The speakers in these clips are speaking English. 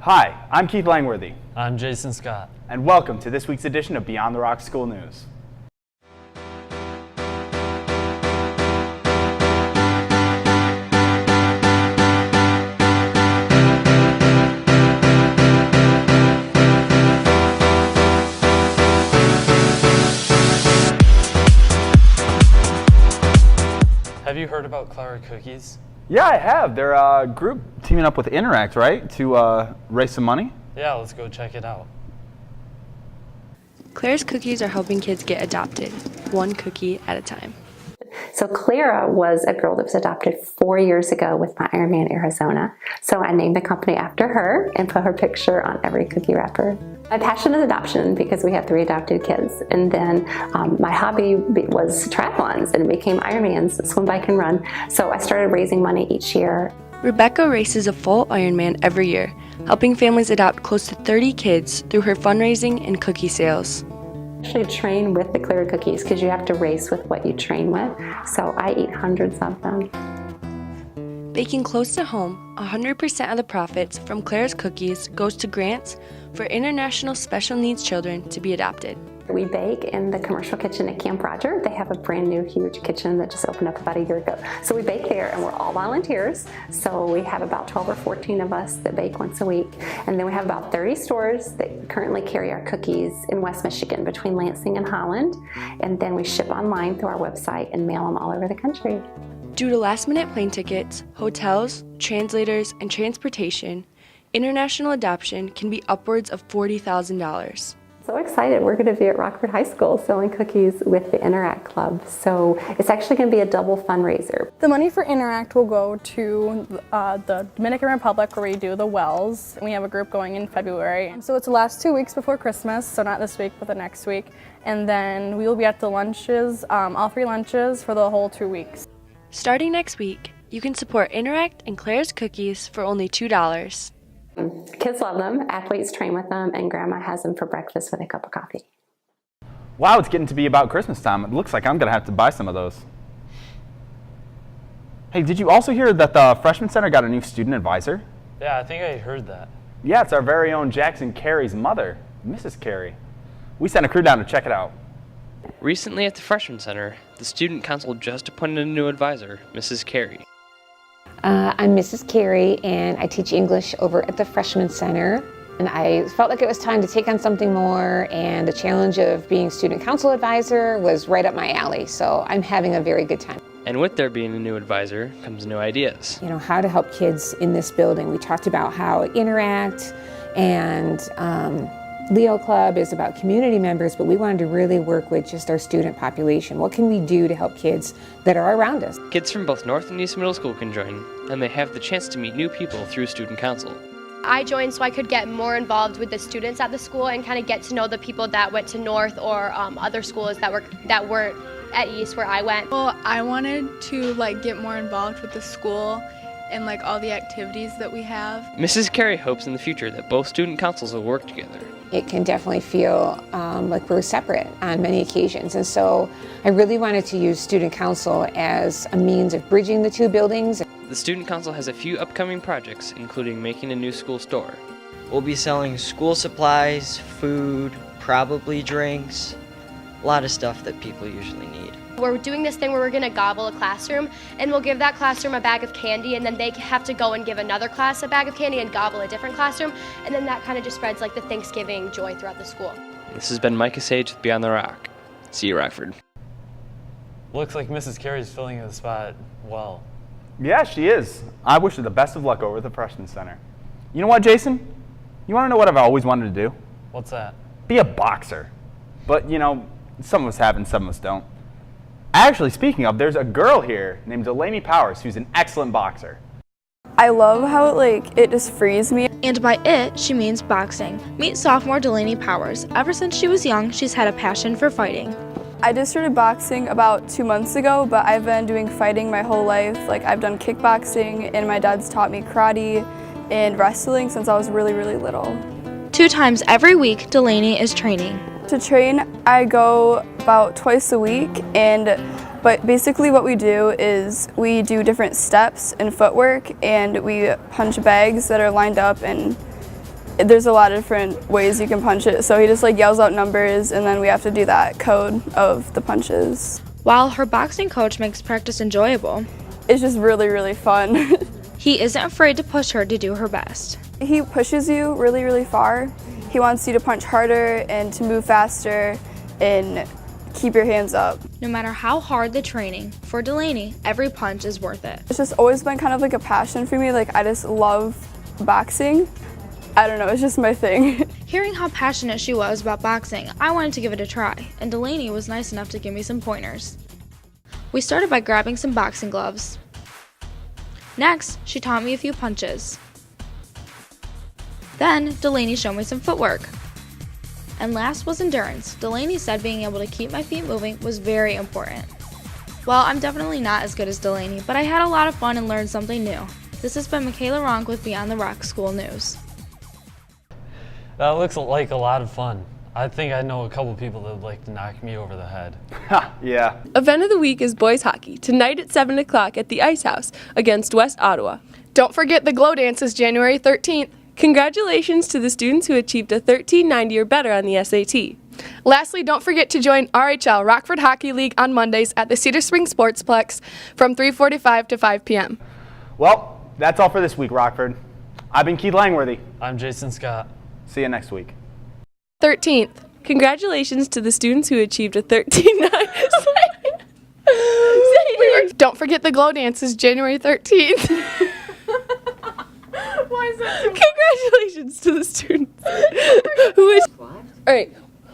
Hi, I'm Keith Langworthy. I'm Jason Scott. And welcome to this week's edition of Beyond the Rock School News. Have you heard about Clara Cookies? Yeah, I have. They're a group teaming up with Interact, right, to raise some money? Yeah, let's go check it out. Claire's Cookies are helping kids get adopted, one cookie at a time. So Clara was a girl that was adopted 4 years ago with my Ironman Arizona. So I named the company after her and put her picture on every cookie wrapper. My passion is adoption because we have 3 adopted kids. And then my hobby was triathlons and it became Ironmans, swim, bike, and run. So I started raising money each year. Rebecca races a full Ironman every year, helping families adopt close to 30 kids through her fundraising and cookie sales. I actually train with the Clara Cookies because you have to race with what you train with. So I eat hundreds of them. Baking close to home, 100% of the profits from Claire's Cookies goes to grants for international special needs children to be adopted. We bake in the commercial kitchen at Camp Roger. They have a brand new huge kitchen that just opened up about a year ago. So we bake there and we're all volunteers. So we have about 12 or 14 of us that bake once a week. And then we have about 30 stores that currently carry our cookies in West Michigan between Lansing and Holland. And then we ship online through our website and mail them all over the country. Due to last-minute plane tickets, hotels, translators, and transportation, international adoption can be upwards of $40,000. So excited. We're going to be at Rockford High School selling cookies with the Interact Club. So it's actually going to be a double fundraiser. The money for Interact will go to the Dominican Republic where we do the Wells. We have a group going in February. So it's the last 2 weeks before Christmas, so not this week but the next week. And then we will be at the lunches, all 3 lunches for the whole 2 weeks. Starting next week, you can support Interact and Claire's Cookies for only $2. Kids love them, athletes train with them, and Grandma has them for breakfast with a cup of coffee. Wow, it's getting to be about Christmas time. It looks like I'm going to have to buy some of those. Hey, did you also hear that the Freshman Center got a new student advisor? Yeah, I think I heard that. Yeah, it's our very own Jackson Carey's mother, Mrs. Carey. We sent a crew down to check it out. Recently at the Freshman Center, the Student Council just appointed a new advisor, Mrs. Carey. I'm Mrs. Carey, and I teach English over at the Freshman Center. And I felt like it was time to take on something more, and the challenge of being Student Council advisor was right up my alley, so I'm having a very good time. And with there being a new advisor comes new ideas. You know, how to help kids in this building. We talked about how Interact and Leo Club is about community members, but we wanted to really work with just our student population. What can we do to help kids that are around us? Kids from both North and East Middle School can join, and they have the chance to meet new people through Student Council. I joined so I could get more involved with the students at the school and kind of get to know the people that went to North or other schools that weren't at East where I went. Well, I wanted to get more involved with the school and all the activities that we have. Mrs. Carey hopes in the future that both student councils will work together. It can definitely feel like we're separate on many occasions. And so I really wanted to use Student Council as a means of bridging the 2 buildings. The Student Council has a few upcoming projects, including making a new school store. We'll be selling school supplies, food, probably drinks, a lot of stuff that people usually need. We're doing this thing where we're going to gobble a classroom, and we'll give that classroom a bag of candy, and then they have to go and give another class a bag of candy and gobble a different classroom, and then that kind of just spreads the Thanksgiving joy throughout the school. This has been Micah Sage with Beyond the Rock. See you, Rockford. Looks like Mrs. Carey's filling the spot well. Yeah, she is. I wish her the best of luck over at the Freshman Center. You know what, Jason? You want to know what I've always wanted to do? What's that? Be a boxer. But, some of us have and some of us don't. Actually, speaking of, there's a girl here named Delaney Powers who's an excellent boxer. I love how it just frees me. And by it, she means boxing. Meet sophomore Delaney Powers. Ever since she was young, she's had a passion for fighting. I just started boxing about 2 months ago, but I've been doing fighting my whole life. I've done kickboxing, and my dad's taught me karate and wrestling since I was really, really little. 2 times every week, Delaney is training. To train, I go about twice a week, but basically what we do is we do different steps and footwork, and we punch bags that are lined up, and there's a lot of different ways you can punch it. So he just like yells out numbers and then we have to do that code of the punches. While her boxing coach makes practice enjoyable, It's just really, really fun. he isn't afraid to push her to do her best. He pushes you really, really far. He wants you to punch harder and to move faster and keep your hands up. No matter how hard the training, for Delaney, every punch is worth it. It's just always been kind of like a passion for me. Like I just love boxing. I don't know, it's just my thing. Hearing how passionate she was about boxing, I wanted to give it a try, and Delaney was nice enough to give me some pointers. We started by grabbing some boxing gloves. Next, she taught me a few punches. Then, Delaney showed me some footwork. And last was endurance. Delaney said being able to keep my feet moving was very important. Well, I'm definitely not as good as Delaney, but I had a lot of fun and learned something new. This has been Michaela Ronk with Beyond the Rock School News. That looks like a lot of fun. I think I know a couple people that would like to knock me over the head. Ha, yeah. Event of the week is boys hockey, tonight at 7 o'clock at the Ice House against West Ottawa. Don't forget the Glow Dance is January 13th. Congratulations to the students who achieved a 1390 or better on the SAT. Lastly, don't forget to join RHL Rockford Hockey League on Mondays at the Cedar Springs Sportsplex from 3:45 to 5 p.m. Well, that's all for this week, Rockford. I've been Keith Langworthy. I'm Jason Scott. See you next week. 13th. Congratulations to the students who achieved a 1390. Don't forget the Glow Dance is January 13th. Why is that? Congratulations to the students who is. All right.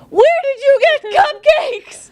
Where did you get cupcakes?